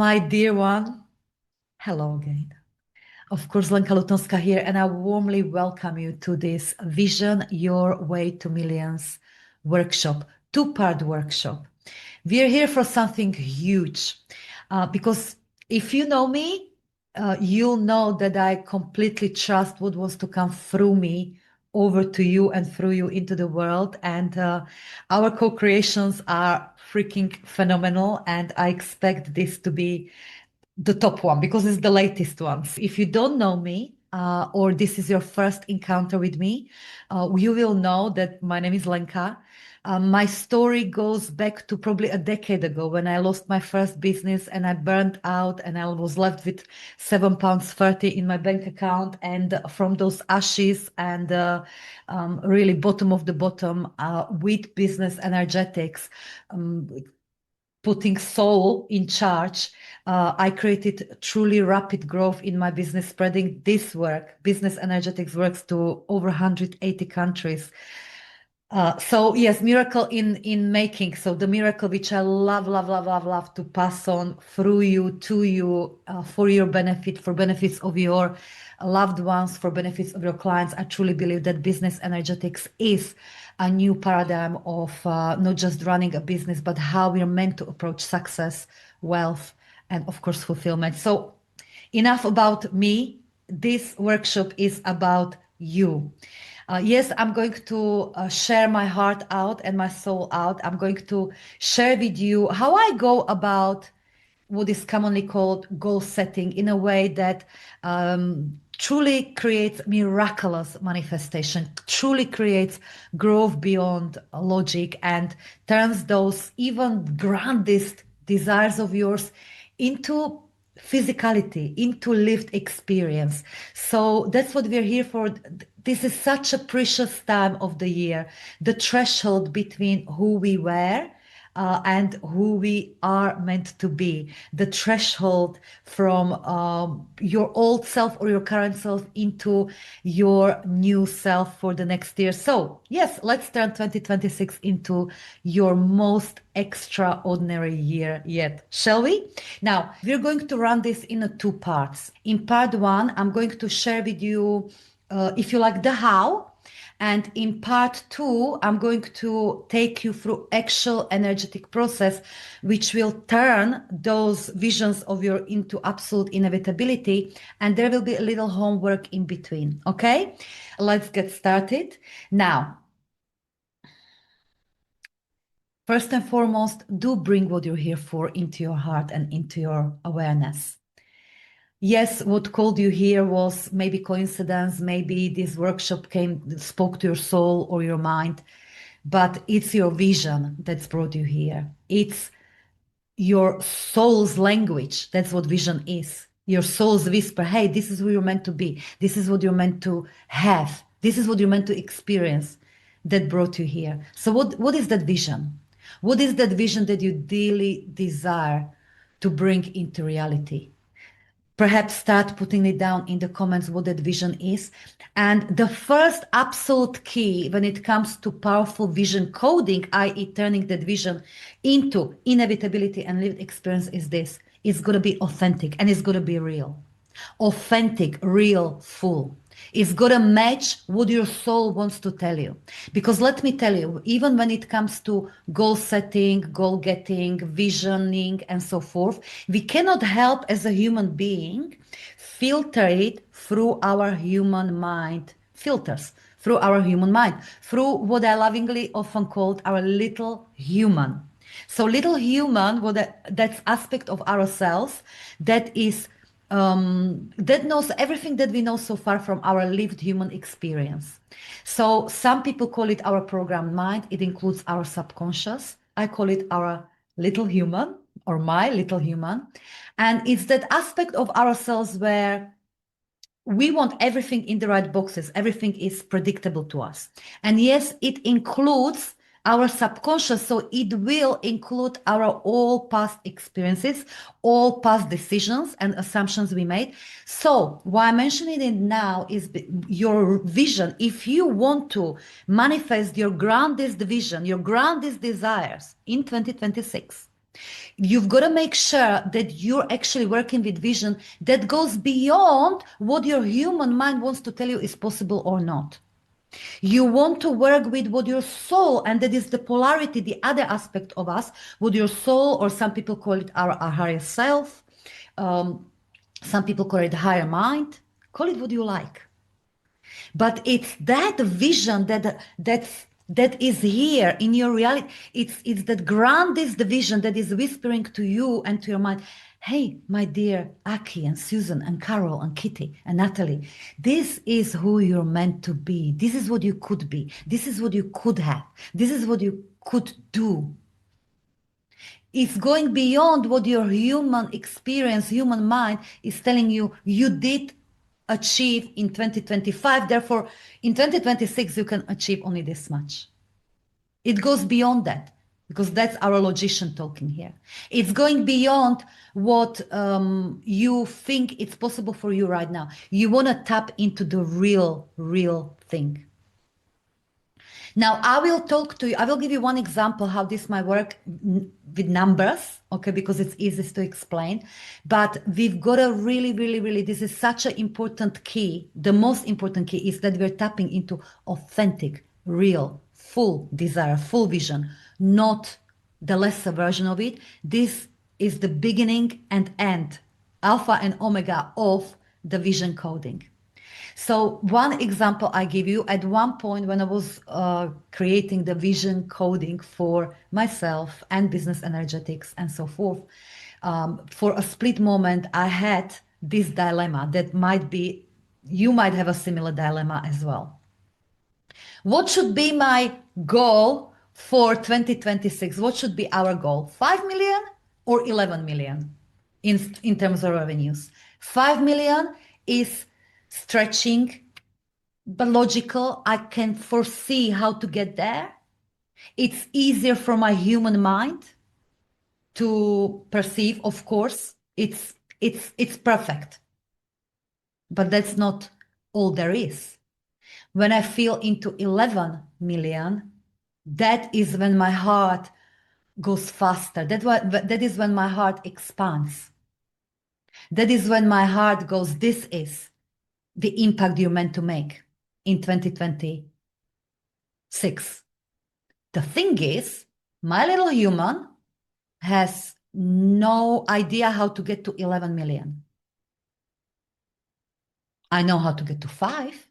My dear one, hello again. Of course, Lenka Lutonska here, and I warmly welcome you to this Vision Your Way to Millions workshop, two-part workshop. We are here for something huge because if you know me, you'll know that I completely trust what was to come through me over to you and through you into the world. And our co-creations are freaking phenomenal. And I expect this to be the top one because it's the latest one. If you don't know me, or this is your first encounter with me, you will know that my name is Lenka. My story goes back to probably a decade ago when I lost my first business and I burned out and I was left with £7.30 in my bank account. And from those ashes and really bottom of the bottom with business energetics, putting soul in charge, I created truly rapid growth in my business, spreading this work, business energetics works to over 180 countries. So yes, miracle in making. So the miracle which I love to pass on through you, to you, for your benefit, for benefits of your loved ones, for benefits of your clients. I truly believe that business energetics is a new paradigm of not just running a business, but how we're meant to approach success, wealth, and of course, fulfillment. So enough about me. This workshop is about you. Yes, I'm going to share my heart out and my soul out. I'm going to share with you how I go about what is commonly called goal setting in a way that truly creates miraculous manifestation, truly creates growth beyond logic, and turns those even grandest desires of yours into physicality, into lived experience. So that's what we're here for. This is such a precious time of the year, the threshold between who we were and who we are meant to be, the threshold from your old self or your current self into your new self for the next year. So yes, let's turn 2026 into your most extraordinary year yet, shall we? Now, we're going to run this in two parts. In part one, I'm going to share with you, if you like, the how. And in part two, I'm going to take you through actual energetic process, which will turn those visions of your into absolute inevitability. And there will be a little homework in between. Okay, let's get started. Now, first and foremost, do bring what you're here for into your heart and into your awareness. Yes, what called you here was maybe coincidence, maybe this workshop spoke to your soul or your mind, but it's your vision that's brought you here. It's your soul's language. That's what vision is. Your soul's whisper, hey, this is who you're meant to be. This is what you're meant to have. This is what you're meant to experience that brought you here. So what is that vision? What is that vision that you dearly desire to bring into reality? Perhaps start putting it down in the comments what that vision is. And the first absolute key when it comes to powerful vision coding, i.e., turning that vision into inevitability and lived experience, is this: it's going to be authentic and it's going to be real. Authentic, real, full. It's got to match what your soul wants to tell you. Because let me tell you, even when it comes to goal setting, goal getting, visioning, and so forth, we cannot help as a human being filter it through our human mind filters, through our human mind, through what I lovingly often called our little human. So little human, that's aspect of ourselves that is that knows everything that we know so far from our lived human experience. So some people call it our programmed mind. It includes our subconscious. I call it our little human or my little human. And it's that aspect of ourselves where we want everything in the right boxes. Everything is predictable to us. And yes, it includes our subconscious, so it will include our all past experiences, all past decisions and assumptions we made. So why I'm mentioning it now is your vision. If you want to manifest your grandest vision, your grandest desires in 2026, You've got to make sure that you're actually working with vision that goes beyond what your human mind wants to tell you is possible or not. You want to work with what your soul, and that is the polarity, the other aspect of us, what your soul, or some people call it our higher self, some people call it higher mind, call it what you like. But it's that vision that is here in your reality. It's that grandest vision that is whispering to you and to your mind, hey, my dear Aki and Susan and Carol and Kitty and Natalie, this is who you're meant to be. This is what you could be. This is what you could have. This is what you could do. It's going beyond what your human experience, human mind is telling you you did achieve in 2025. Therefore, in 2026, you can achieve only this much. It goes beyond that, because that's our logician talking here. It's going beyond what you think it's possible for you right now. You want to tap into the real thing. Now, I will talk to you, I will give you one example how this might work with numbers, okay, because it's easiest to explain. But we've got to really, this is such an important key. The most important key is that we're tapping into authentic, real, full desire, full vision, not the lesser version of it. This is the beginning and end, alpha and omega of the vision coding. So one example I give you, at one point when I was creating the vision coding for myself and business energetics and so forth, for a split moment, I had this dilemma that you might have a similar dilemma as well. What should be my goal for 2026? What should be our goal? 5 million or 11 million in terms of revenues? 5 million is stretching, but logical. I can foresee how to get there. It's easier for my human mind to perceive, of course. It's perfect. But that's not all there is. When I feel into 11 million, that is when my heart goes faster. That is when my heart expands. That is when my heart goes, this is the impact you're meant to make in 2026. The thing is, my little human has no idea how to get to 11 million. I know how to get to 5.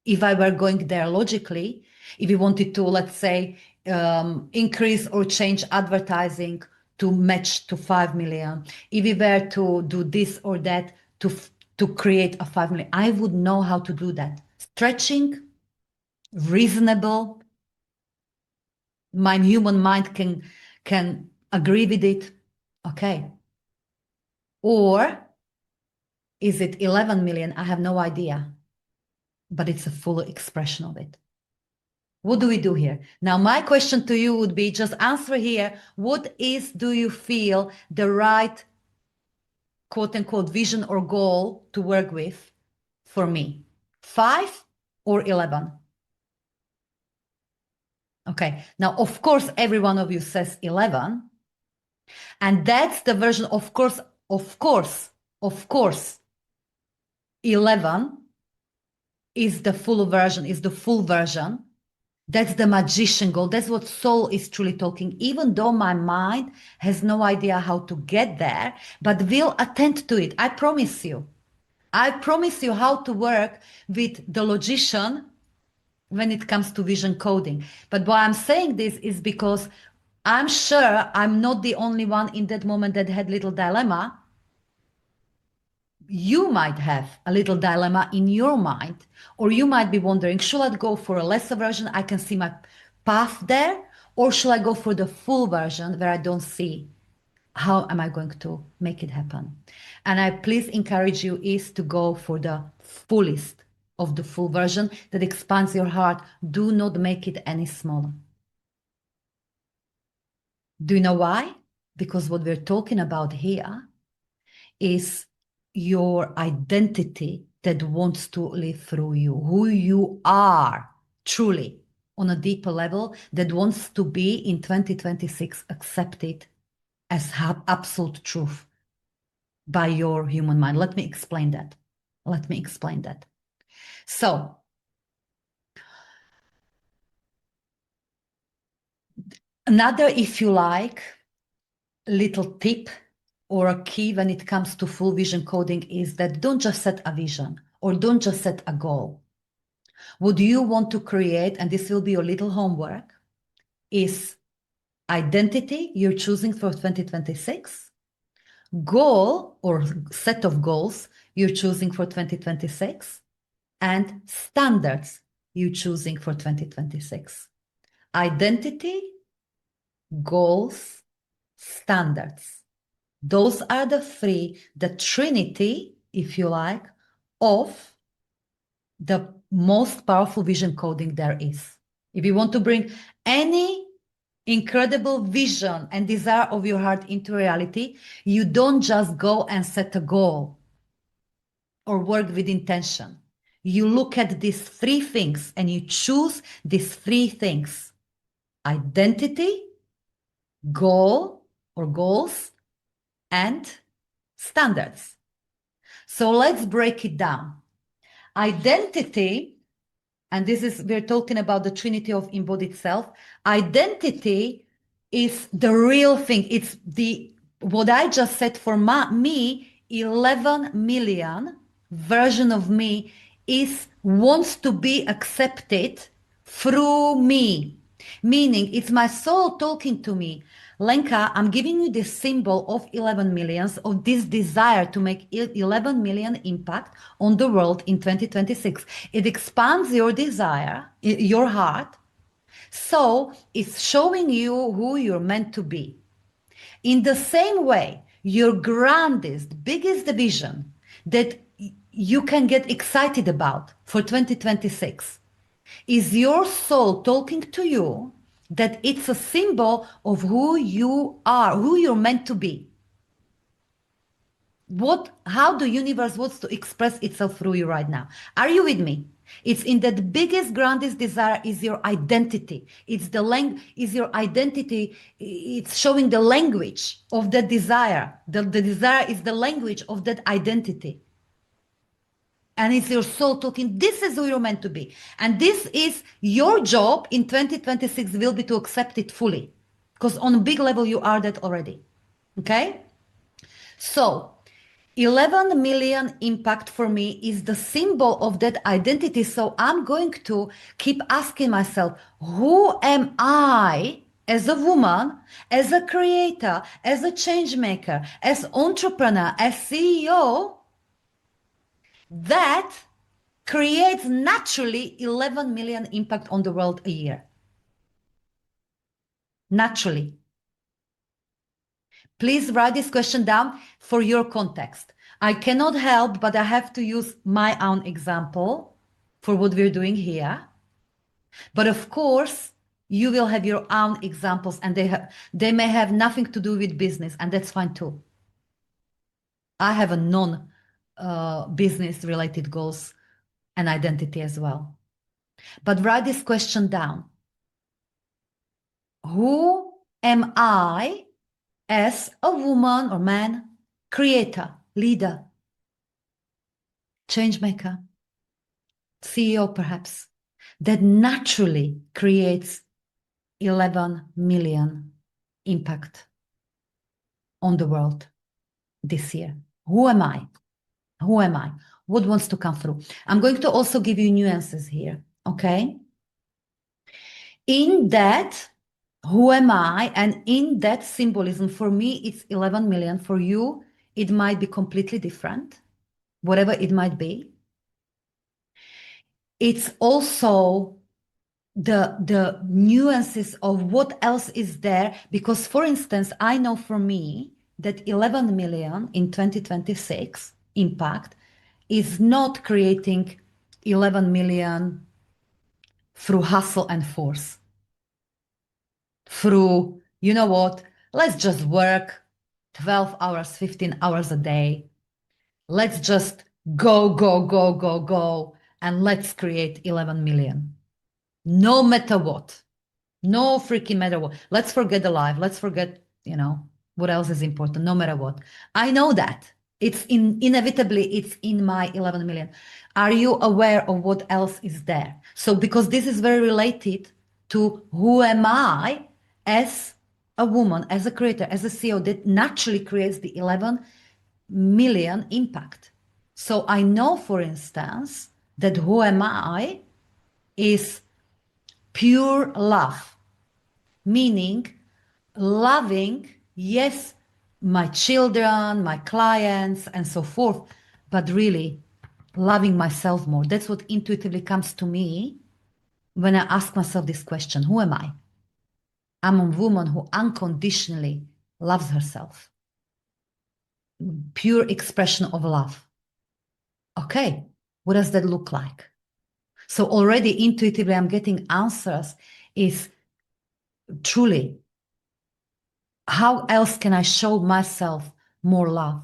If I were going there logically, if we wanted to, let's say, increase or change advertising to match to 5 million, if we were to do this or that to create a 5 million, I would know how to do that. Stretching, reasonable, my human mind can agree with it, okay. Or is it 11 million? I have no idea, but it's a full expression of it. What do we do here? Now, my question to you would be, just answer here, do you feel the right, quote unquote, vision or goal to work with for me? 5 or 11? Okay, now, of course, every one of you says 11. And that's the version, of course, 11 is the full version. That's the magician goal. That's what soul is truly talking. Even though my mind has no idea how to get there, but will attend to it. I promise you. I promise you how to work with the logician when it comes to vision coding. But why I'm saying this is because I'm sure I'm not the only one in that moment that had little dilemma. You might have a little dilemma in your mind, or you might be wondering, should I go for a lesser version? I can see my path there, or should I go for the full version where I don't see how am I going to make it happen? And I please encourage you is to go for the fullest of the full version that expands your heart. Do not make it any smaller. Do you know why? Because what we're talking about here is your identity that wants to live through you, who you are truly on a deeper level, that wants to be in 2026 accepted as absolute truth by your human mind. Let me explain that. Let me explain that. So, another, if you like, little tip or a key when it comes to full vision coding is that don't just set a vision or don't just set a goal. What you want to create, and this will be your little homework, is identity you're choosing for 2026, goal or set of goals you're choosing for 2026, and standards you're choosing for 2026. Identity, goals, standards. Those are the three, the trinity, if you like, of the most powerful vision coding there is. If you want to bring any incredible vision and desire of your heart into reality, you don't just go and set a goal or work with intention. You look at these three things and you choose these three things: identity, goal or goals, and standards. So let's break it down. Identity, and this is, we're talking about the trinity of embodied self. Identity is the real thing. It's the, what I just said for me, 11 million version of me is wants to be accepted through me. Meaning it's my soul talking to me. Lenka, I'm giving you this symbol of 11 millions, of this desire to make 11 million impact on the world in 2026. It expands your desire, your heart. So it's showing you who you're meant to be. In the same way, your grandest, biggest vision that you can get excited about for 2026 is your soul talking to you that it's a symbol of who you are, who you're meant to be. How the universe wants to express itself through you right now. Are you with me? It's in that biggest, grandest desire is your identity. It's is your identity. It's showing the language of that desire. The desire is the language of that identity. And it's your soul talking, this is who you're meant to be. And this is your job in 2026 will be to accept it fully. Because on a big level, you are that already. Okay? So 11 million impact for me is the symbol of that identity. So I'm going to keep asking myself, who am I as a woman, as a creator, as a change maker, as entrepreneur, as CEO, that creates naturally 11 million impact on the world a year. Naturally. Please write this question down for your context. I cannot help, but I have to use my own example for what we're doing here. But of course, you will have your own examples and they may have nothing to do with business, and that's fine too. I have a non-business related goals and identity as well. But write this question down. Who am I as a woman or man, creator, leader, change maker, CEO perhaps, that naturally creates 11 million impact on the world this year? Who am I? Who am I? What wants to come through? I'm going to also give you nuances here, okay? In that, who am I? And in that symbolism, for me, it's 11 million. For you, it might be completely different, whatever it might be. It's also the nuances of what else is there. Because, for instance, I know for me that 11 million in 2026 impact is not creating 11 million through hustle and force. Through, you know what, let's just work 12 hours, 15 hours a day. Let's just go, go, go, go, go, and let's create 11 million. No matter what. No freaking matter what. Let's forget the life. Let's forget, What else is important? No matter what. I know that. Inevitably, it's in my 11 million. Are you aware of what else is there? So, because this is very related to who am I as a woman, as a creator, as a CEO, that naturally creates the 11 million impact. So I know, for instance, that who am I is pure love, meaning loving, yes, my children, my clients, and so forth, but really loving myself more. That's what intuitively comes to me when I ask myself this question: who am I? I'm a woman who unconditionally loves herself. Pure expression of love. Okay, what does that look like? So already intuitively I'm getting answers is truly, how else can I show myself more love?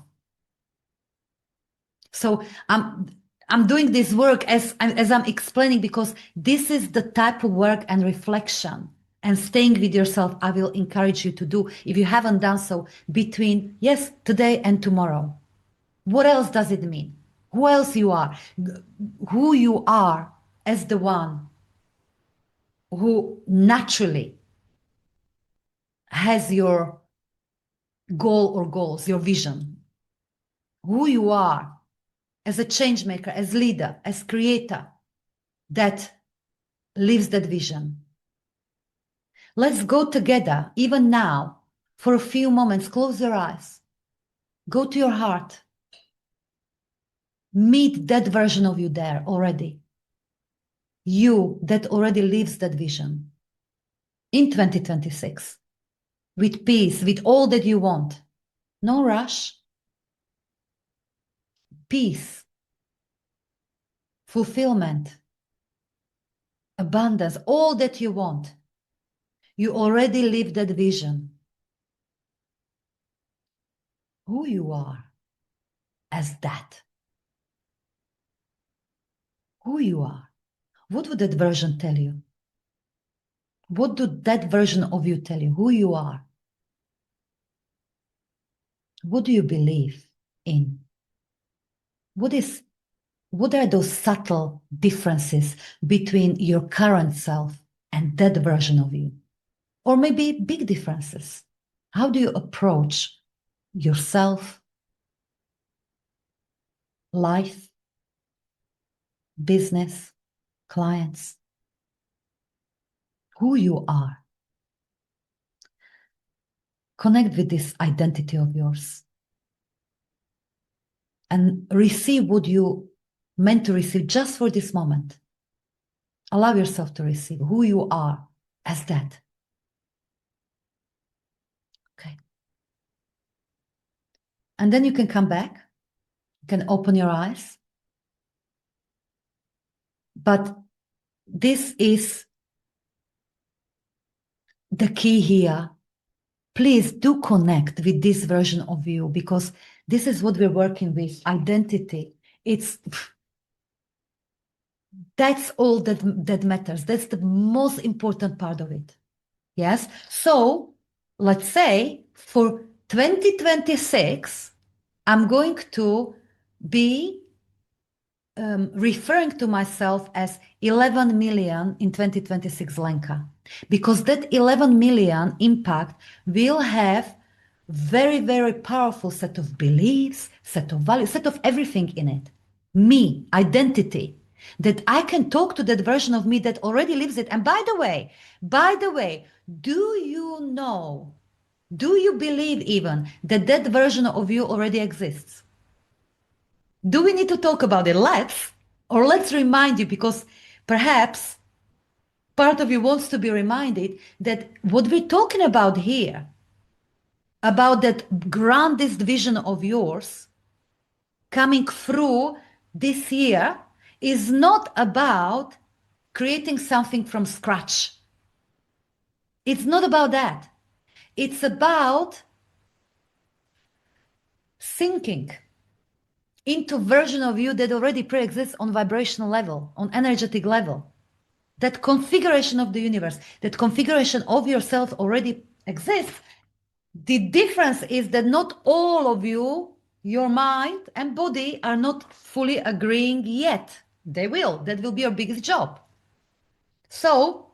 So I'm doing this work as I'm explaining, because this is the type of work and reflection and staying with yourself I will encourage you to do if you haven't done so between, yes, today and tomorrow. What else does it mean? Who else you are? Who you are as the one who naturally has your goal or goals, your vision. Who you are as a change maker, as leader, as creator that lives that vision. Let's go together, even now, for a few moments. Close your eyes. Go to your heart. Meet that version of you there already. You that already lives that vision in 2026 with peace, with all that you want. No rush. Peace, fulfillment, abundance, all that you want. You already live that vision. Who you are as that. Who you are. What would that version tell you? What would that version of you tell you? Who you are? What do you believe in? What are those subtle differences between your current self and that version of you? Or maybe big differences. How do you approach yourself, life, business, clients? Who you are. Connect with this identity of yours and receive what you meant to receive just for this moment. Allow yourself to receive who you are as that. Okay. And then you can come back, you can open your eyes. But this is the key here. Please do connect with this version of you, because this is what we're working with, identity. That's all that matters. That's the most important part of it. Yes. So let's say for 2026, I'm going to be referring to myself as 11 million in 2026 Lenka, because that 11 million impact will have very, very powerful set of beliefs, set of values, set of everything in it. Me, identity, that I can talk to that version of me that already lives it. And by the way, do you believe even that that version of you already exists? Do we need to talk about it? Let's remind you, because perhaps part of you wants to be reminded that what we're talking about here, about that grandest vision of yours coming through this year, is not about creating something from scratch. It's not about that. It's about sinking into version of you that already pre-exists on vibrational level, on energetic level. That configuration of the universe, that configuration of yourself already exists. The difference is that not all of you, your mind and body, are not fully agreeing yet. They will. That will be your biggest job. So,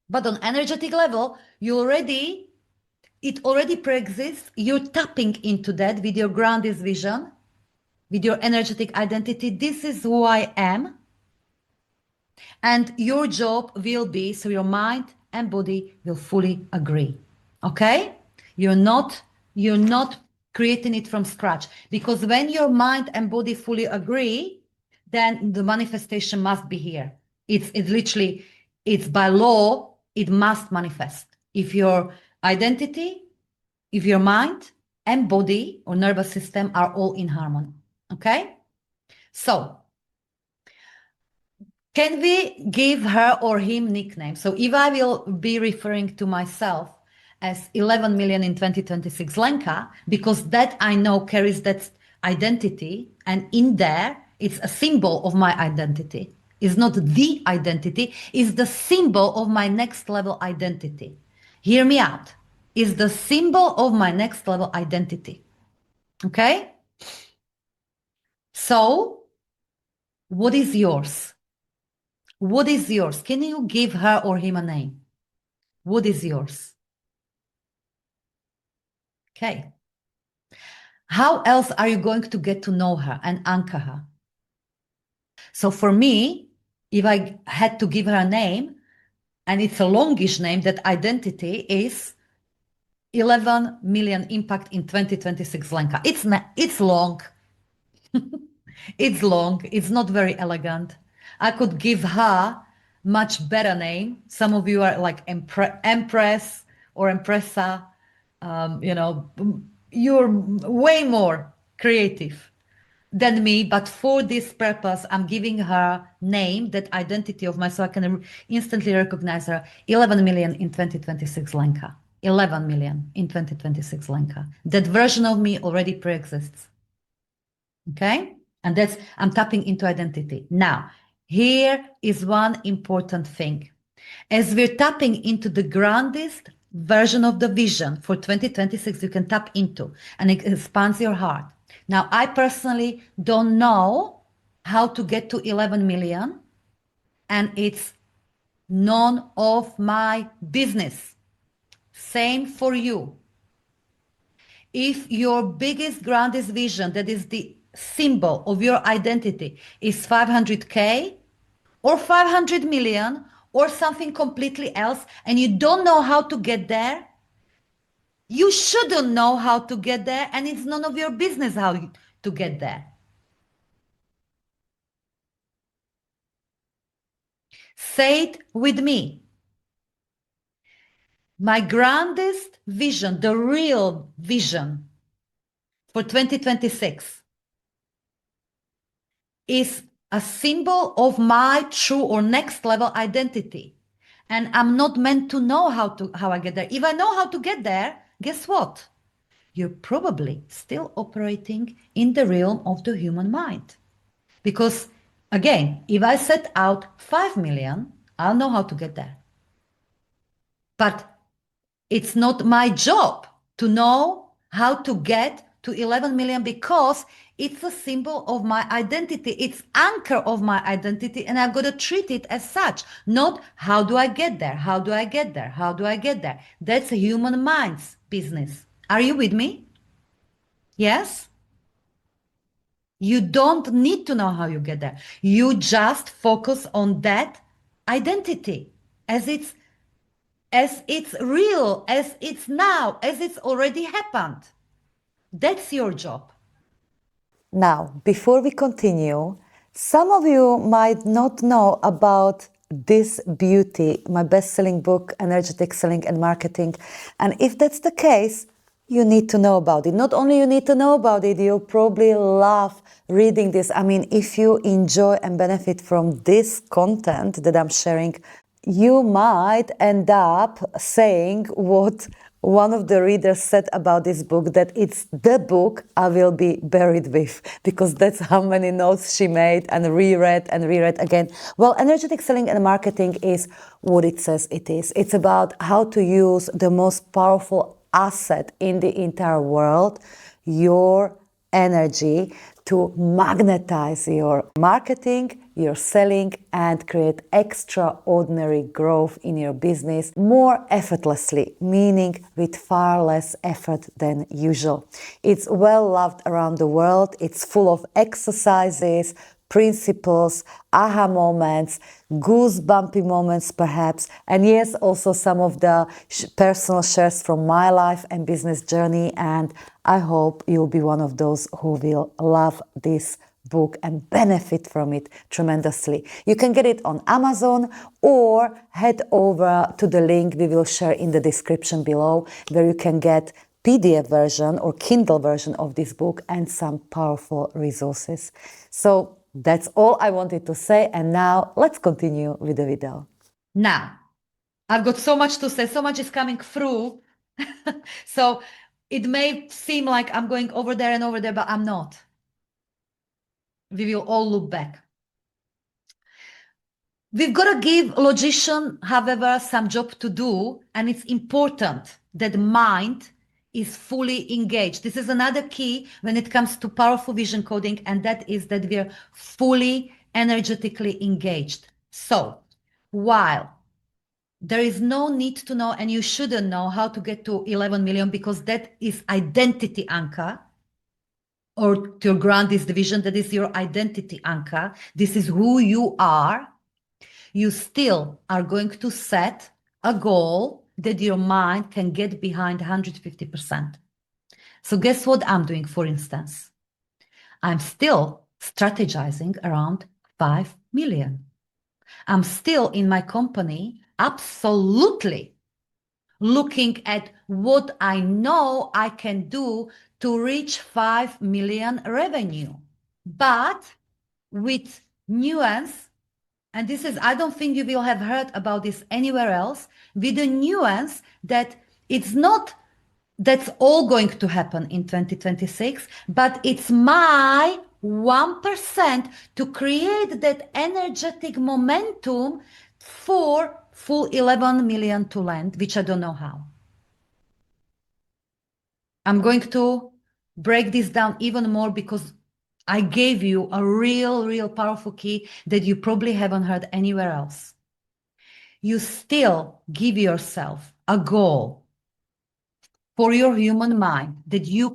but on energetic level, it already pre-exists. You're tapping into that with your grounded vision, with your energetic identity. This is who I am. And your job will be, so your mind and body will fully agree. Okay? You're not creating it from scratch, because when your mind and body fully agree, then the manifestation must be here. It's literally, it's by law, it must manifest. If your identity, if your mind and body or nervous system are all in harmony. Okay? So, can we give her or him nicknames? So if I will be referring to myself as 11 million in 2026 Lenka, because that I know carries that identity, and in there it's a symbol of my identity. It's not the identity, it's the symbol of my next level identity. Hear me out. It's the symbol of my next level identity. Okay? So, what is yours? What is yours? Can you give her or him a name? What is yours? Okay. How else are you going to get to know her and anchor her? So for me, if I had to give her a name, and it's a longish name, that identity is 11 million impact in 2026 Lenka. It's long. It's long. It's not very elegant. I could give her much better name. Some of you are like Empress or Empressa. You're way more creative than me. But for this purpose, I'm giving her name, that identity of mine, so I can instantly recognize her. 11 million in 2026 Lenka. 11 million in 2026 Lenka. That version of me already pre-exists. Okay? And I'm tapping into identity. Now, here is one important thing. As we're tapping into the grandest version of the vision for 2026, you can tap into, and it expands your heart. Now, I personally don't know how to get to 11 million, and it's none of my business. Same for you. If your biggest, grandest vision, that is the symbol of your identity, is 500K or 500 million or something completely else, and you don't know how to get there, you shouldn't know how to get there, and it's none of your business how to get there. Say it with me. My grandest vision, the real vision for 2026, is a symbol of my true or next level identity. And I'm not meant to know how I get there. If I know how to get there, guess what? You're probably still operating in the realm of the human mind. Because again, if I set out 5 million, I'll know how to get there. But it's not my job to know how to get to 11 million, because it's a symbol of my identity. It's anchor of my identity, and I've got to treat it as such. Not how do I get there? How do I get there? How do I get there? That's a human mind's business. Are you with me? Yes? You don't need to know how you get there. You just focus on that identity as it's real, as it's now, as it's already happened. That's your job. Now, before we continue, some of you might not know about this beauty, my best-selling book, Energetic Selling and Marketing. And if that's the case, you need to know about it. Not only you need to know about it, you'll probably love reading this. I mean, if you enjoy and benefit from this content that I'm sharing, you might end up saying what one of the readers said about this book, that it's the book I will be buried with, because that's how many notes she made and reread again. Well, energetic selling and marketing is what it says it is. It's about how to use the most powerful asset in the entire world, your energy, to magnetize your marketing, your selling, and create extraordinary growth in your business more effortlessly, meaning with far less effort than usual. It's well loved around the world. It's full of exercises, principles, aha moments, goosebumpy moments perhaps, and yes, also some of the personal shares from my life and business journey, and I hope you'll be one of those who will love this book and benefit from it tremendously. You can get it on Amazon or head over to the link we will share in the description below, where you can get PDF version or Kindle version of this book and some powerful resources. So that's all I wanted to say, and now let's continue with the video. Now, I've got so much to say, so much is coming through. So it may seem like I'm going over there and over there, but I'm not. We will all look back. We've got to give logician, however, some job to do, and it's important that mind is fully engaged. This is another key when it comes to powerful vision coding, and that is that we are fully energetically engaged. So while there is no need to know, and you shouldn't know how to get to 11 million, because that is identity anchor, or to your grandest vision, that is your identity anchor. This is who you are. You still are going to set a goal that your mind can get behind 150%. So guess what I'm doing, for instance? I'm still strategizing around 5 million. I'm still in my company absolutely looking at what I know I can do to reach 5 million revenue, but with nuance. And this is, I don't think you will have heard about this anywhere else, with the nuance that it's not that's all going to happen in 2026, but it's my 1% to create that energetic momentum for full 11 million to land, which I don't know how. I'm going to break this down even more because I gave you a real powerful key that you probably haven't heard anywhere else. You still give yourself a goal for your human mind that you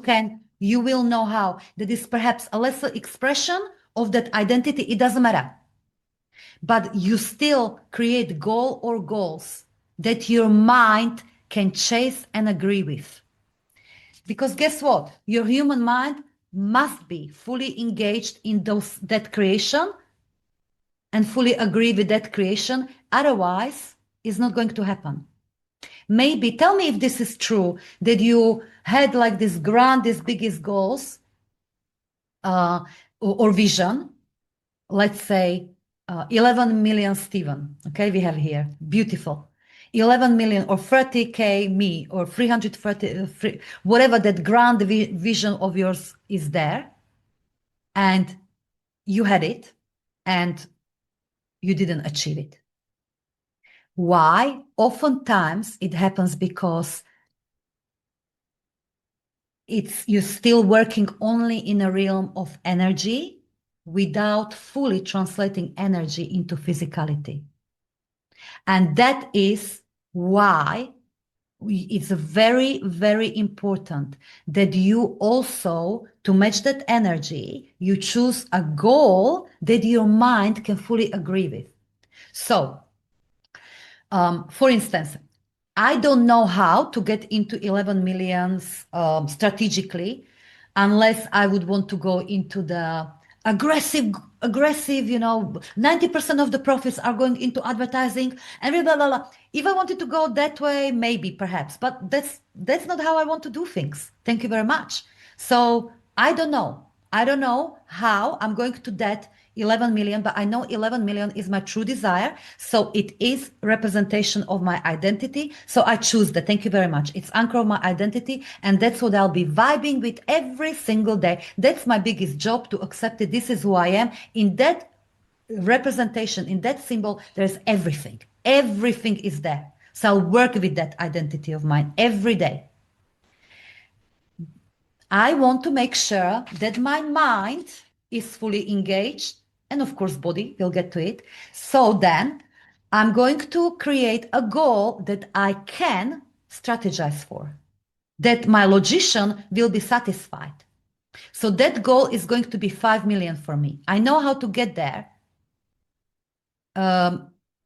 will know how, that is perhaps a lesser expression of that identity. It doesn't matter. But you still create goal or goals that your mind can chase and agree with. Because guess what? Your human mind must be fully engaged in that creation and fully agree with that creation. Otherwise, it's not going to happen. Maybe, tell me if this is true, that you had like this biggest goals or vision, let's say 11 million Steven, okay, we have here, beautiful. 11 million or 30K me or 330, whatever that grand vision of yours is there, and you had it and you didn't achieve it. Why? Oftentimes it happens because you're still working only in a realm of energy without fully translating energy into physicality. And that is why it's very important that you also, to match that energy, you choose a goal that your mind can fully agree with. So, for instance, I don't know how to get into 11 millions strategically, unless I would want to go into the aggressive, 90% of the profits are going into advertising and blah, blah, blah. If I wanted to go that way, maybe, perhaps, but that's not how I want to do things. Thank you very much. So I don't know. I don't know how I'm going to that 11 million, but I know 11 million is my true desire. So it is representation of my identity. So I choose that. Thank you very much. It's anchor of my identity. And that's what I'll be vibing with every single day. That's my biggest job, to accept it. This is who I am. In that representation, in that symbol, there's everything. Everything is there. So I'll work with that identity of mine every day. I want to make sure that my mind is fully engaged, and of course, body, we'll get to it. So then I'm going to create a goal that I can strategize for, that my logician will be satisfied. So that goal is going to be 5 million for me. I know how to get there.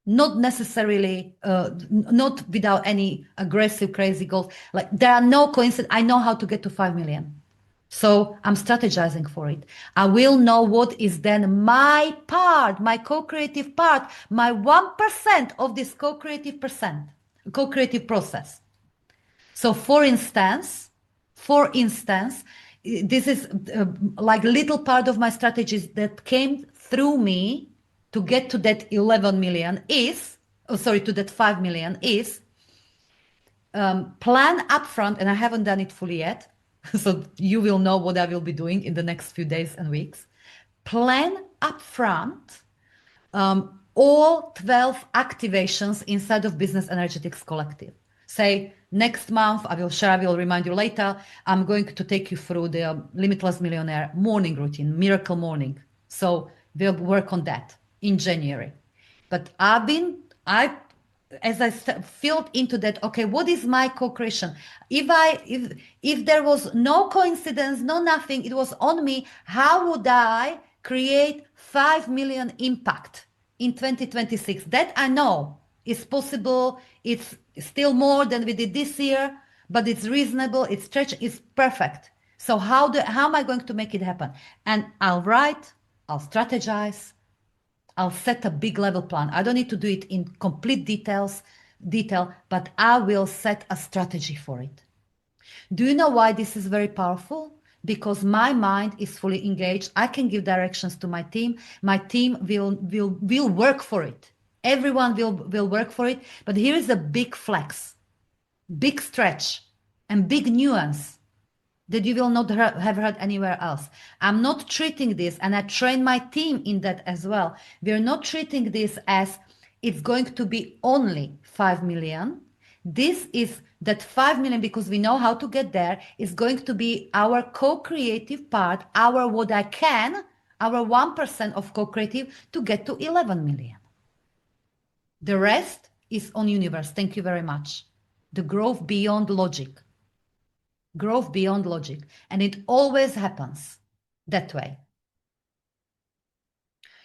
Not necessarily, not without any aggressive, crazy goals. Like there are no coincidence. I know how to get to 5 million. So I'm strategizing for it. I will know what is then my part, my co-creative part, my 1% of this co-creative process. So for instance, this is like little part of my strategies that came through me to get to that 11 million is, to that 5 million is plan upfront, and I haven't done it fully yet. So you will know what I will be doing in the next few days and weeks. Plan upfront all 12 activations inside of Business Energetics Collective. Say next month, I will remind you later, I'm going to take you through the Limitless Millionaire morning routine, Miracle Morning. So we'll work on that in January. But as I filled into that, okay, what is my co-creation? If there was no coincidence, no nothing, it was on me, how would I create 5 million impact in 2026? That I know is possible. It's still more than we did this year, but it's reasonable, it's stretch, it's perfect. So how am I going to make it happen? And I'll write, I'll strategize, I'll set a big level plan. I don't need to do it in complete detail, but I will set a strategy for it. Do you know why this is very powerful? Because my mind is fully engaged. I can give directions to my team. My team will work for it. Everyone will work for it. But here is a big flex, big stretch, and big nuance that you will not have heard anywhere else. I'm not treating this, and I train my team in that as well. We're not treating this as it's going to be only 5 million. This is that 5 million, because we know how to get there, is going to be our co-creative part, our what I can, our 1% of co-creative to get to 11 million. The rest is on universe. Thank you very much. The growth beyond logic. Growth beyond logic. And it always happens that way.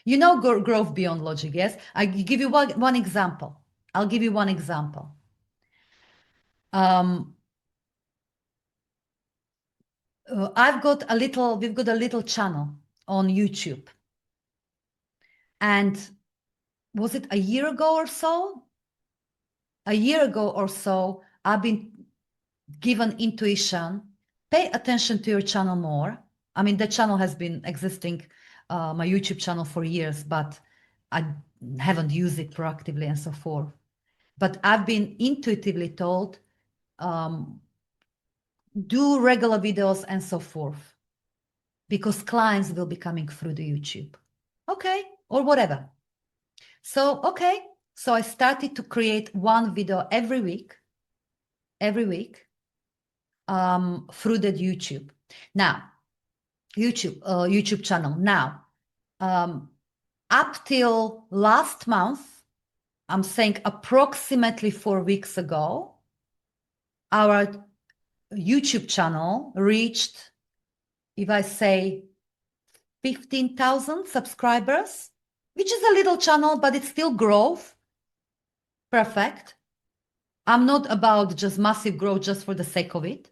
You know growth beyond logic, yes? I give you one example. I'll give you one example. We've got a little channel on YouTube. And was it a year ago or so? A year ago or so, I've been given intuition. Pay attention to your channel more. I mean, the channel has been existing, my YouTube channel, for years, but I haven't used it proactively and so forth. But I've been intuitively told, do regular videos and so forth, because clients will be coming through the YouTube. Okay, or whatever. So, okay. So I started to create one video every week, through that YouTube. Now, YouTube channel. Now, up till last month, I'm saying approximately 4 weeks ago, our YouTube channel reached, if I say 15,000 subscribers, which is a little channel, but it's still growth. Perfect. I'm not about just massive growth just for the sake of it,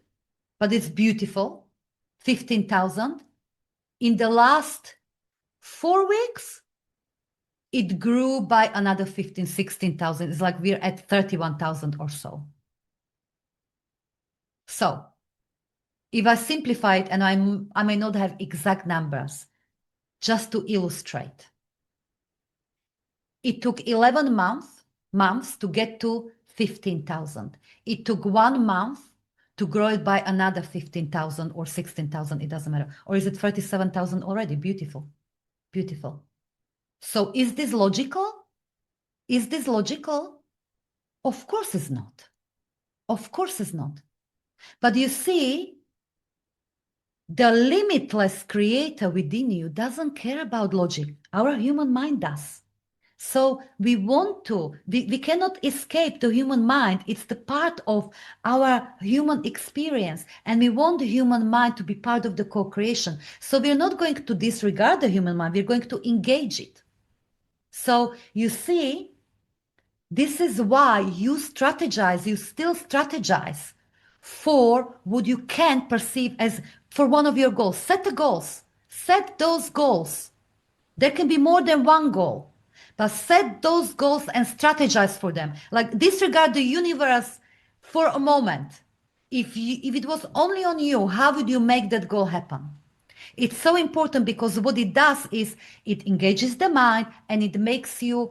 but it's beautiful. 15,000. In the last 4 weeks, it grew by another 15, 16,000. It's like we're at 31,000 or so. So if I simplify it, and I may not have exact numbers, just to illustrate, it took 11 months to get to 15,000. It took 1 month to grow it by another 15,000 or 16,000, it doesn't matter. Or is it 37,000 already? Beautiful, beautiful. So is this logical? Is this logical? Of course it's not. Of course it's not. But you see, The limitless creator within you doesn't care about logic. Our human mind does. So we cannot escape the human mind. It's the part of our human experience. And we want the human mind to be part of the co-creation. So we're not going to disregard the human mind. We're going to engage it. So you see, this is why you still strategize for what you can perceive as for one of your goals. Set the goals. Set those goals. There can be more than one goal, but set those goals and strategize for them. Like disregard the universe for a moment. If it was only on you, how would you make that goal happen? It's so important because what it does is it engages the mind and it makes you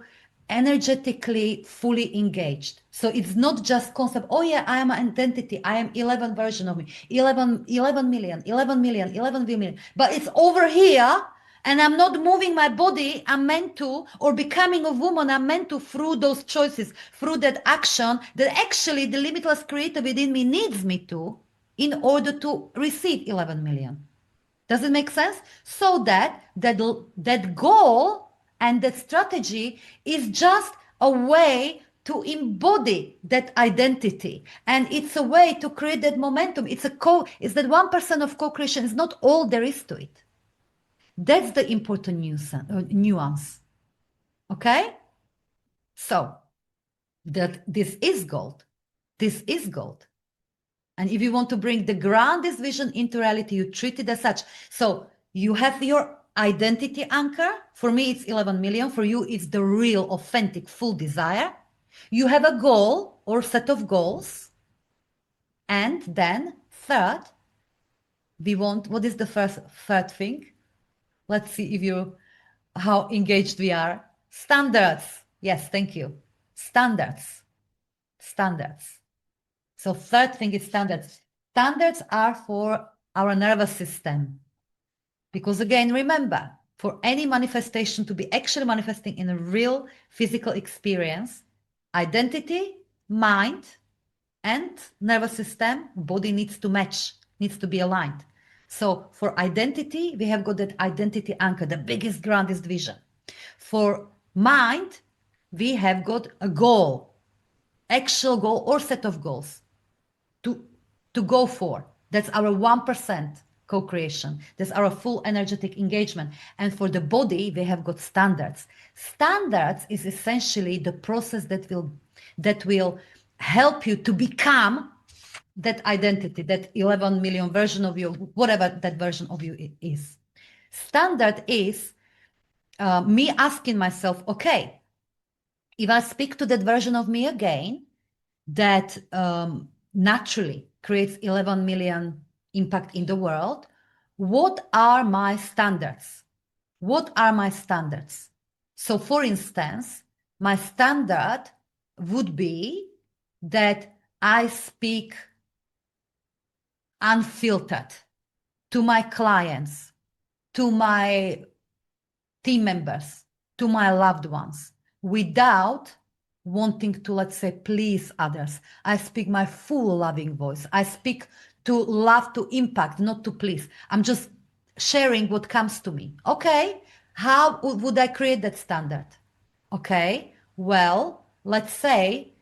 energetically fully engaged. So it's not just concept, oh yeah, I am an identity, I am 11 version of me, 11 million, 11 million, 11 million, but it's over here and I'm not moving my body, I'm meant to, or becoming a woman, I'm meant to through those choices, through that action that actually the limitless creator within me needs me to in order to receive 11 million. Does it make sense? So that goal and that strategy is just a way to embody that identity, and it's a way to create that momentum. It's that 1% of co-creation is not all there is to it. That's the important nuance. Okay? So that this is gold. This is gold. And if you want to bring the grandest vision into reality, you treat it as such. So you have your identity anchor. For me, it's 11 million. For you, it's the real, authentic, full desire. You have a goal or set of goals. And then third, what is the third thing? Let's see how engaged we are. Standards. Yes, thank you. Standards. So third thing is standards. Standards are for our nervous system. Because again, remember, for any manifestation to be actually manifesting in a real physical experience, identity, mind, and nervous system, body needs to match, needs to be aligned. So for identity, we have got that identity anchor, the biggest, grandest vision. For mind, we have got a goal, actual goal or set of goals to go for. That's our 1% co-creation. That's our full energetic engagement. And for the body, we have got standards. Standards is essentially the process that will help you to become that identity, that 11 million version of you, whatever that version of you is. Standard is me asking myself, okay, if I speak to that version of me again, that naturally creates 11 million impact in the world, what are my standards? What are my standards? So for instance, my standard would be that I speak unfiltered to my clients, to my team members, to my loved ones, without wanting to, let's say, please others. I speak my full loving voice. I speak to love, to impact, not to please. I'm just sharing what comes to me. Okay, how would I create that standard? Okay, well, let's say,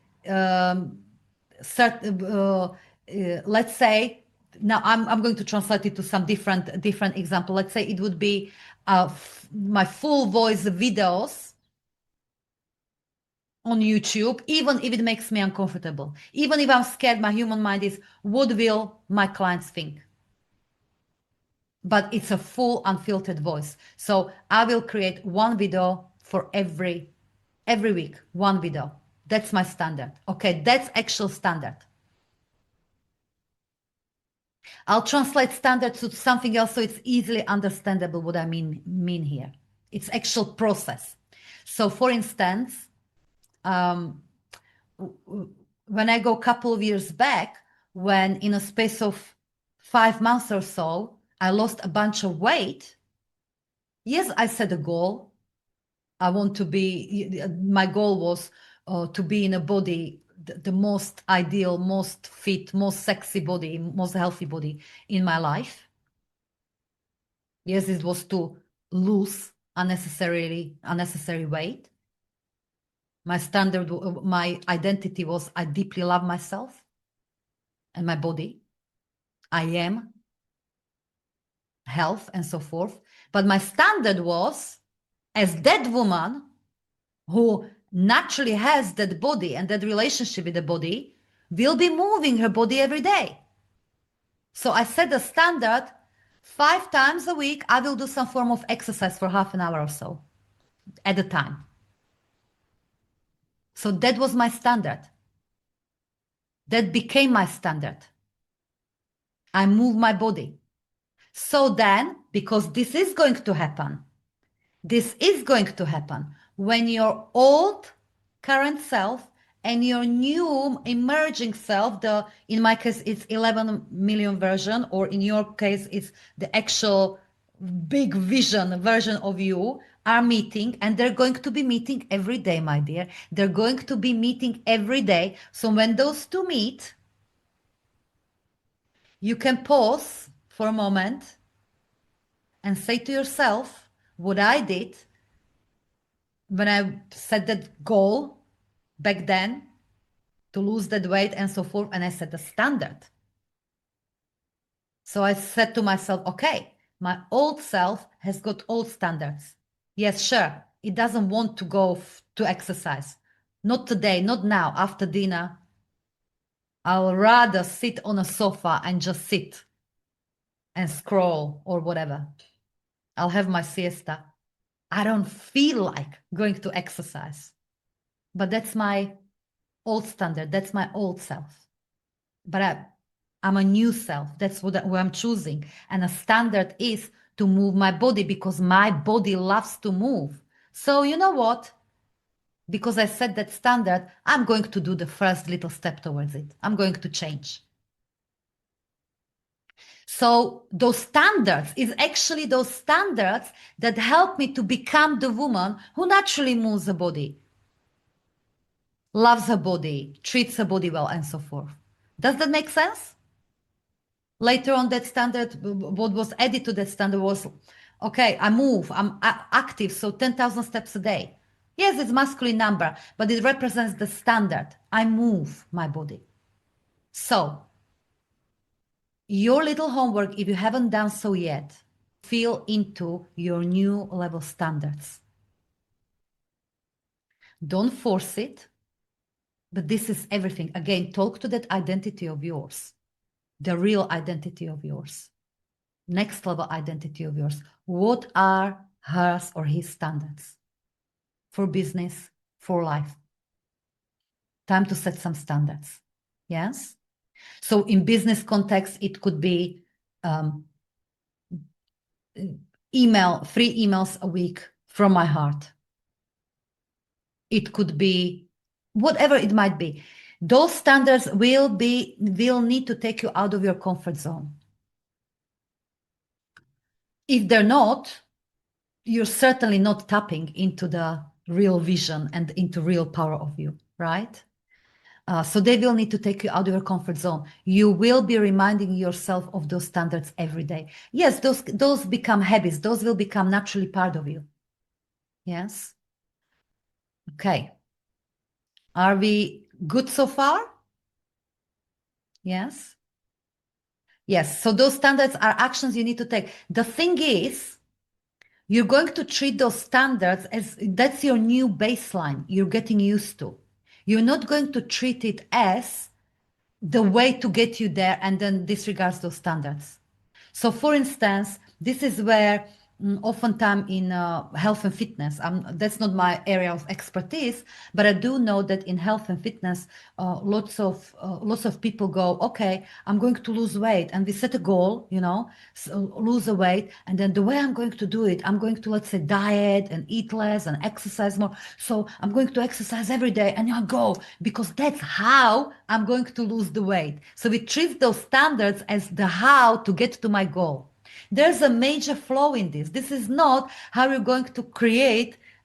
let's say, now I'm going to translate it to some different example. Let's say it would be my full voice videos on YouTube, even if it makes me uncomfortable, even if I'm scared. My human mind is, what will my clients think? But it's a full unfiltered voice. So I will create one video for every week, one video. That's my standard. Okay, that's actual standard. I'll translate standard to something else so it's easily understandable what I mean here. It's actual process. So for instance, when I go a couple of years back, when in a space of 5 months or so, I lost a bunch of weight. Yes, I set a goal. My goal was to be in a body, the most ideal, most fit, most sexy body, most healthy body in my life. Yes, it was to lose unnecessary weight. My standard, my identity was I deeply love myself and my body. I am health and so forth. But my standard was, as that woman who naturally has that body and that relationship with the body, will be moving her body every day. So I set a standard 5 times a week. I will do some form of exercise for half an hour or so at a time. So that was my standard. That became my standard. I move my body. So then, because this is going to happen, when your old current self and your new emerging self, in my case it's 11 million version, or in your case it's the actual big vision version of you, are meeting, and they're going to be meeting every day, my dear. They're going to be meeting every day. So when those two meet, you can pause for a moment and say to yourself, what I did when I set that goal back then to lose that weight and so forth, and I set a standard. So I said to myself, okay, my old self has got old standards. Yes, sure, it doesn't want to go to exercise. Not today, not now, after dinner. I'll rather sit on a sofa and just sit and scroll or whatever. I'll have my siesta. I don't feel like going to exercise. But that's my old standard. That's my old self. But I'm a new self. That's what I'm choosing. And a standard is to move my body because my body loves to move. So you know what? Because I set that standard, I'm going to do the first little step towards it. I'm going to change. So those standards is actually those standards that help me to become the woman who naturally moves the body, loves her body, treats her body well, and so forth. Does that make sense? Later on, that standard, what was added to that standard was, okay, I move, I'm active, so 10,000 steps a day. Yes, it's masculine number, but it represents the standard. I move my body. So your little homework, if you haven't done so yet, feel into your new level standards. Don't force it, but this is everything. Again, talk to that identity of yours, the real identity of yours, next level identity of yours. What are hers or his standards for business, for life? Time to set some standards. Yes. So in business context, it could be email, 3 emails a week from my heart. It could be whatever it might be. Those standards will need to take you out of your comfort zone. If they're not, you're certainly not tapping into the real vision and into real power of you, right? So they will need to take you out of your comfort zone. You will be reminding yourself of those standards every day. Yes, those become habits. Those will become naturally part of you. Yes. Okay. Are we good so far? Yes. Yes. So those standards are actions you need to take. The thing is, you're going to treat those standards as that's your new baseline you're getting used to. You're not going to treat it as the way to get you there and then disregards those standards. So for instance, this is where oftentimes in health and fitness, that's not my area of expertise, but I do know that in health and fitness, lots of people go, okay, I'm going to lose weight, and we set a goal, so lose a weight, and then the way I'm going to do it, I'm going to, let's say, diet and eat less and exercise more. So I'm going to exercise every day, and I go because that's how I'm going to lose the weight. So we treat those standards as the how to get to my goal. There's a major flaw in this. This is not how you're going to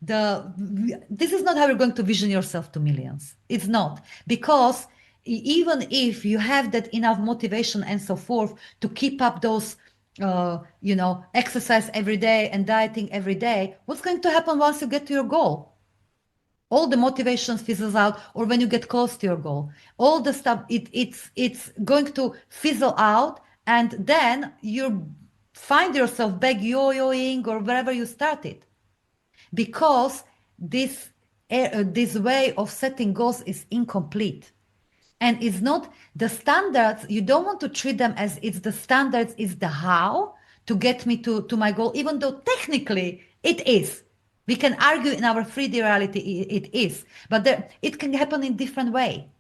this is not how you're going to vision yourself to millions. It's not. Because even if you have that enough motivation and so forth to keep up those exercise every day and dieting every day, what's going to happen once you get to your goal? All the motivation fizzles out, or when you get close to your goal, all the stuff, it's going to fizzle out, and then you find yourself back yo-yoing or wherever you started, because this way of setting goals is incomplete. And it's not the standards. You don't want to treat them as it's the standards, it's the how to get me to my goal, even though technically it is. We can argue in our 3D reality it is, but it can happen in different way.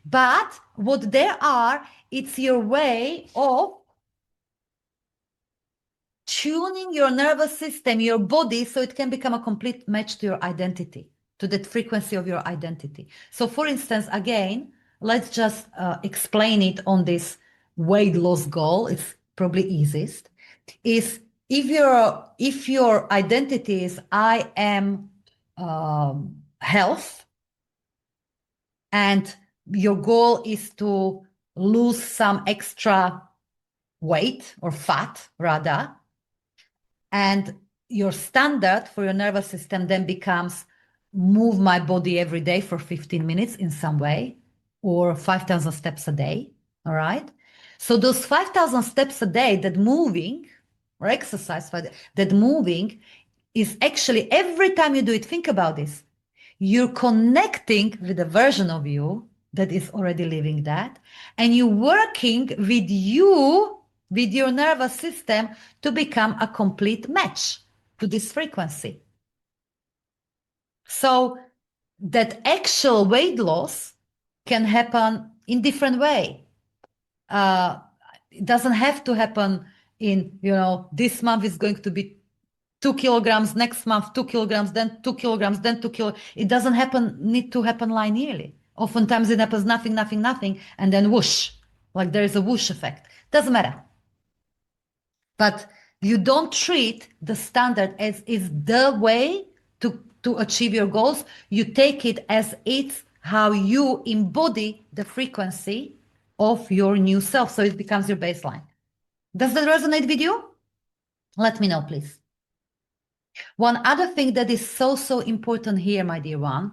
But what there are, it's your way of tuning your nervous system, your body, so it can become a complete match to your identity, to that frequency of your identity. So, for instance, again, let's just explain it on this weight loss goal. It's probably easiest. Is if your identity is I am health, and your goal is to lose some extra weight or fat rather, and your standard for your nervous system then becomes move my body every day for 15 minutes in some way, or 5,000 steps a day. All right. So those 5,000 steps a day, that moving or exercise, that moving is actually every time you do it, think about this. You're connecting with a version of you that is already living that, and you're working with you, with your nervous system, to become a complete match to this frequency. So that actual weight loss can happen in different way. It doesn't have to happen in, this month is going to be 2 kilograms, next month 2 kilograms, then 2 kilograms, then 2 kilograms. It doesn't need to happen linearly. Oftentimes it happens nothing, nothing, nothing, and then whoosh, like there is a whoosh effect. Doesn't matter. But you don't treat the standard as is the way to achieve your goals. You take it as it's how you embody the frequency of your new self. So it becomes your baseline. Does that resonate with you? Let me know, please. One other thing that is so important here, my dear one,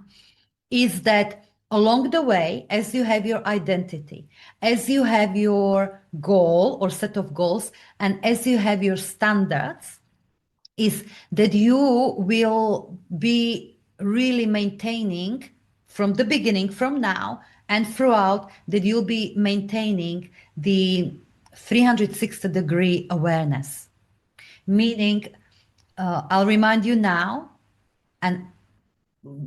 is that along the way, as you have your identity, as you have your goal or set of goals, and as you have your standards, is that you will be really maintaining from the beginning, from now and throughout, that you'll be maintaining the 360-degree awareness. Meaning, I'll remind you now, and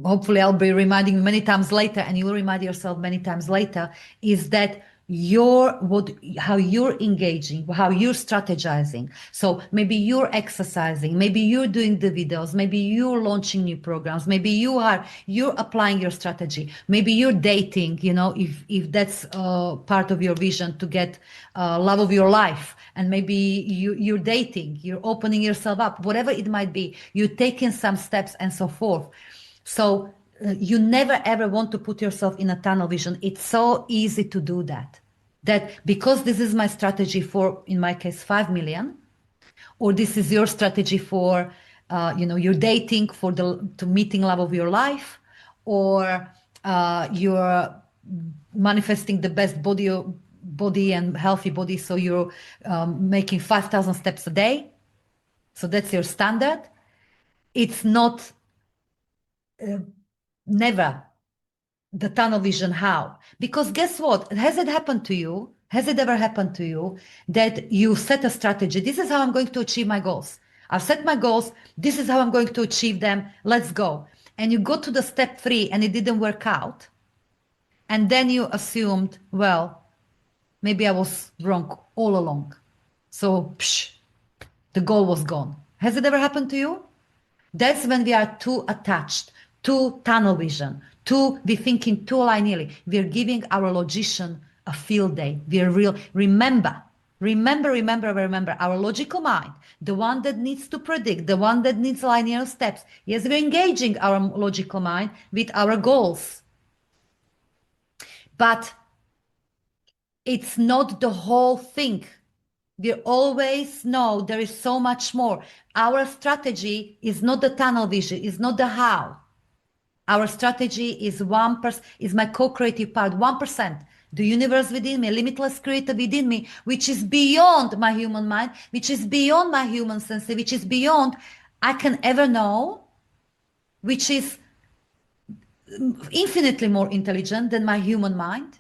hopefully I'll be reminding you many times later, and you will remind yourself many times later, is that how you're engaging, how you're strategizing. So maybe you're exercising, maybe you're doing the videos, maybe you're launching new programs, maybe you're applying your strategy, maybe you're dating, if that's part of your vision to get love of your life, and maybe you're dating, you're opening yourself up, whatever it might be, you're taking some steps and so forth. So you never ever want to put yourself in a tunnel vision. It's so easy to do that because this is my strategy for, in my case, 5 million, or this is your strategy for, you're dating to meeting love of your life, or you're manifesting the best body and healthy body. So you're making 5,000 steps a day. So that's your standard. It's not never the tunnel vision. How? Because guess what? Has it happened to you? Has it ever happened to you that you set a strategy? This is how I'm going to achieve my goals. I've set my goals. This is how I'm going to achieve them. Let's go. And you go to the step 3 and it didn't work out. And then you assumed, well, maybe I was wrong all along. So the goal was gone. Has it ever happened to you? That's when we are too attached, too tunnel vision, be thinking too linearly. We're giving our logician a field day. We're real. Remember, our logical mind, the one that needs to predict, the one that needs linear steps. Yes, we're engaging our logical mind with our goals. But it's not the whole thing. We always know there is so much more. Our strategy is not the tunnel vision, is not the how. Our strategy is 1%, is my co-creative part, 1%. The universe within me, limitless creator within me, which is beyond my human mind, which is beyond my human sense, which is beyond I can ever know, which is infinitely more intelligent than my human mind.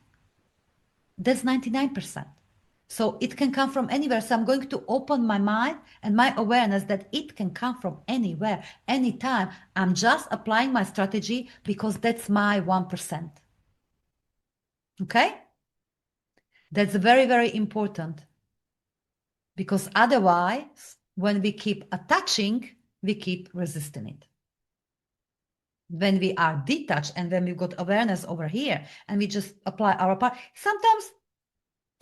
That's 99%. So it can come from anywhere. So I'm going to open my mind and my awareness that it can come from anywhere, anytime. I'm just applying my strategy because that's my 1%. Okay? That's very, very important. Because otherwise, when we keep attaching, we keep resisting it. When we are detached and when we've got awareness over here and we just apply our part, sometimes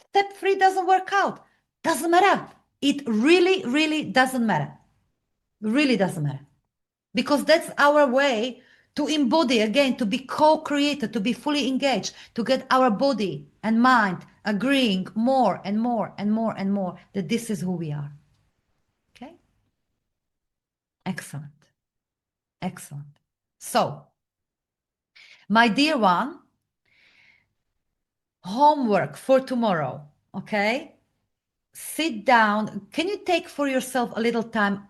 step 3 doesn't work out. Doesn't matter. It really, really doesn't matter. Really doesn't matter. Because that's our way to embody again, to be co-creator, to be fully engaged, to get our body and mind agreeing more and more and more and more that this is who we are. Okay? Excellent. Excellent. So, my dear one, homework for tomorrow, okay? Sit down. Can you take for yourself a little time,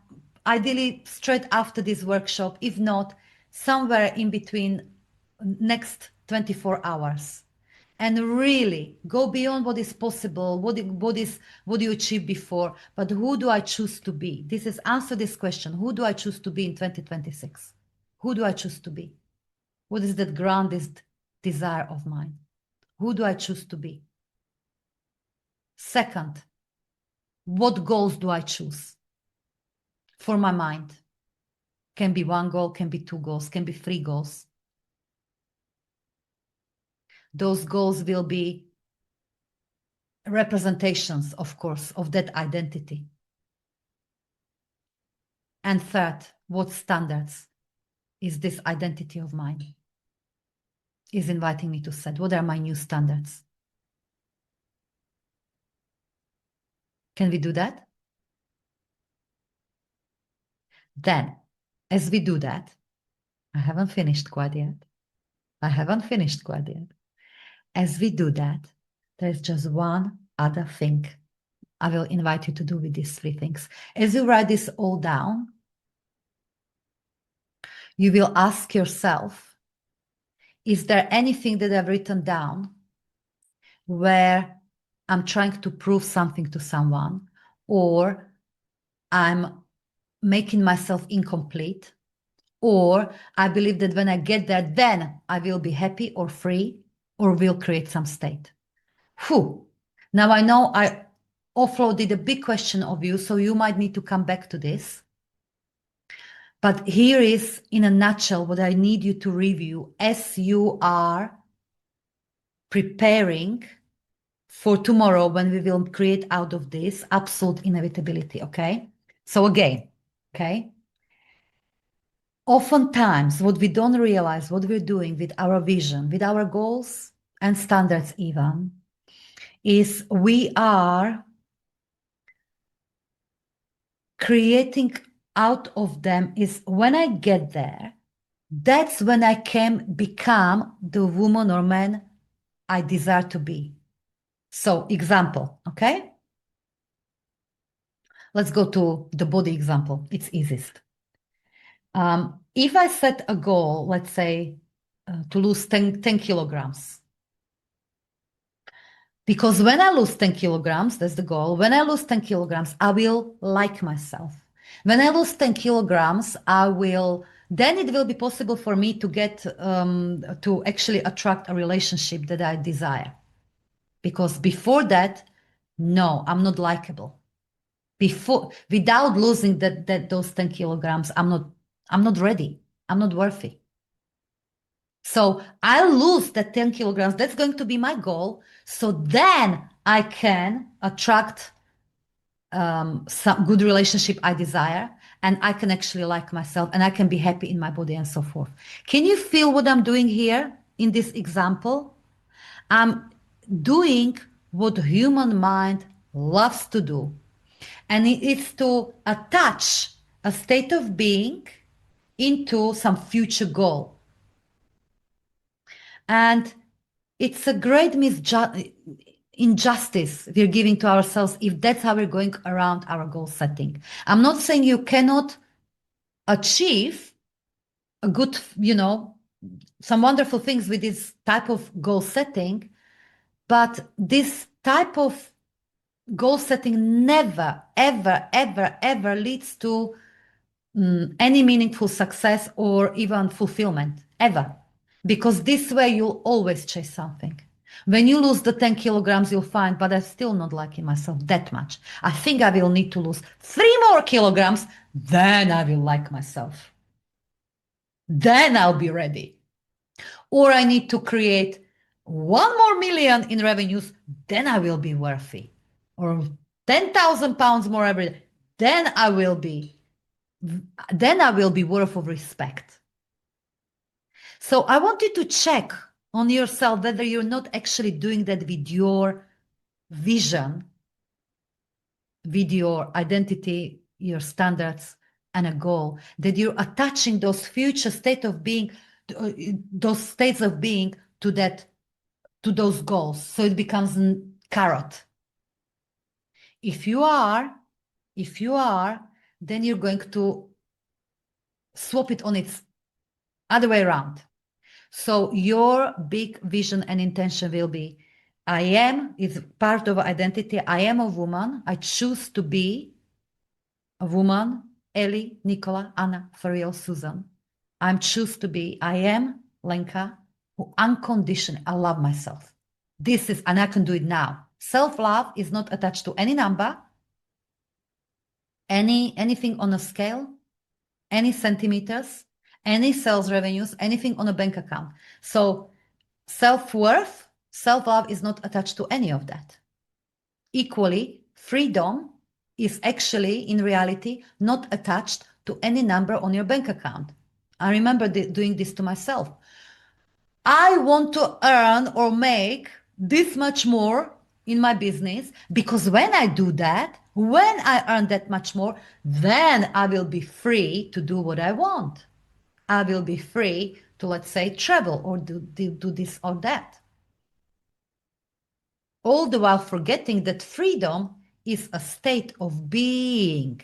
ideally straight after this workshop, if not somewhere in between next 24 hours, and really go beyond what is possible, what you achieved before, but who do I choose to be? This is answer this question. Who do I choose to be in 2026? Who do I choose to be? What is that grandest desire of mine? Who do I choose to be? Second, what goals do I choose for my mind? Can be 1 goal, can be 2 goals, can be 3 goals. Those goals will be representations, of course, of that identity. And third, what standards is this identity of mine is inviting me to set? What are my new standards? Can we do that? Then, as we do that, I haven't finished quite yet. As we do that, there's just one other thing I will invite you to do with these 3 things. As you write this all down, you will ask yourself, is there anything that I've written down where I'm trying to prove something to someone, or I'm making myself incomplete, or I believe that when I get there, then I will be happy or free, or will create some state? Whew. Now I know I offloaded a big question of you, so you might need to come back to this. But here is, in a nutshell, what I need you to review as you are preparing for tomorrow when we will create out of this absolute inevitability, okay? So again, okay? Oftentimes, what we don't realize, what we're doing with our vision, with our goals and standards even, is we are creating out of them is when I get there, that's when I can become the woman or man I desire to be. So, example, okay? Let's go to the body example. It's easiest. If I set a goal, let's say, to lose 10 kilograms, because when I lose 10 kilograms, that's the goal. When I lose 10 kilograms, I will like myself. When I lose 10 kilograms, then it will be possible for me to get, to actually attract a relationship that I desire. Because before that, no, I'm not likable. Without losing those 10 kilograms, I'm not ready. I'm not worthy. So I'll lose that 10 kilograms. That's going to be my goal. So then I can attract some good relationship I desire, and I can actually like myself, and I can be happy in my body and so forth. Can you feel what I'm doing here in this example? I'm doing what human mind loves to do. And it is to attach a state of being into some future goal. And it's a great injustice we're giving to ourselves if that's how we're going around our goal setting. I'm not saying you cannot achieve a good, some wonderful things with this type of goal setting, but this type of goal setting never, ever, ever, ever leads to any meaningful success or even fulfillment, ever. Because this way you'll always chase something. When you lose the 10 kilograms, you'll find, but I'm still not liking myself that much. I think I will need to lose 3 more kilograms, then I will like myself. Then I'll be ready. Or I need to create 1 more million in revenues, then I will be worthy. Or 10,000 pounds more every day, then I will be worth of respect. So I want you to check on yourself whether you're not actually doing that with your vision, with your identity, your standards, and a goal, that you're attaching those future state of being, those states of being to those goals. So it becomes a carrot. If you are, then you're going to swap it on its other way around. So your big vision and intention will be, I am is part of identity. I am a woman. I choose to be a woman. Ellie, Nicola, Anna, Fariel, Susan. I choose to be. I am Lenka, who unconditionally I love myself. This is, and I can do it now. Self-love is not attached to any number, anything on a scale, any centimeters, any sales revenues, anything on a bank account. So self-worth, self-love is not attached to any of that. Equally, freedom is actually, in reality, not attached to any number on your bank account. I remember doing this to myself. I want to earn or make this much more in my business, because when I do that, when I earn that much more, then I will be free to do what I want. I will be free to, let's say, travel or do this or that. All the while forgetting that freedom is a state of being.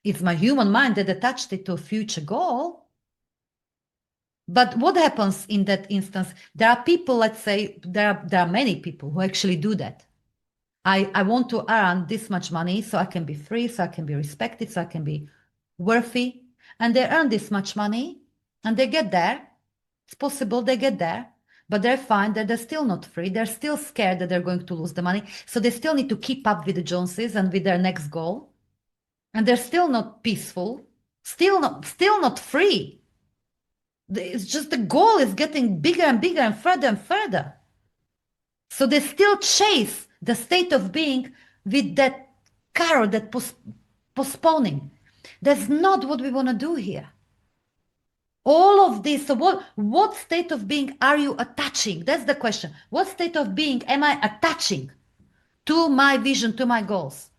It's my human mind that attached it to a future goal. But what happens in that instance? There are people, let's say, there are many people who actually do that. I want to earn this much money so I can be free, so I can be respected, so I can be worthy. And they earn this much money and they get there. It's possible they get there, but they find that they're still not free. They're still scared that they're going to lose the money. So they still need to keep up with the Joneses and with their next goal. And they're still not peaceful, still not free. It's just the goal is getting bigger and bigger and further. So they still chase the state of being with that carrot, that postponing. That's not what we want to do here. All of this, so what state of being are you attaching? That's the question. What state of being am I attaching to my vision, to my goals?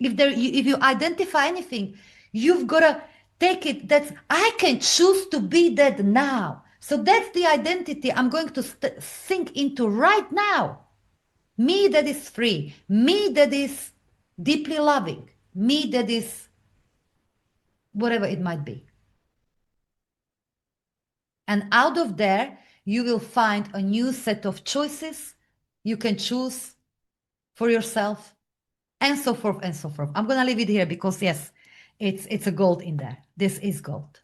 If you identify anything, you've got to take it. That's, I can choose to be that now. So that's the identity I'm going to sink into right now. Me that is free, me that is deeply loving, me that is whatever it might be. And out of there, you will find a new set of choices you can choose for yourself, and so forth and so forth. I'm going to leave it here because, yes, it's a gold in there. This is gold.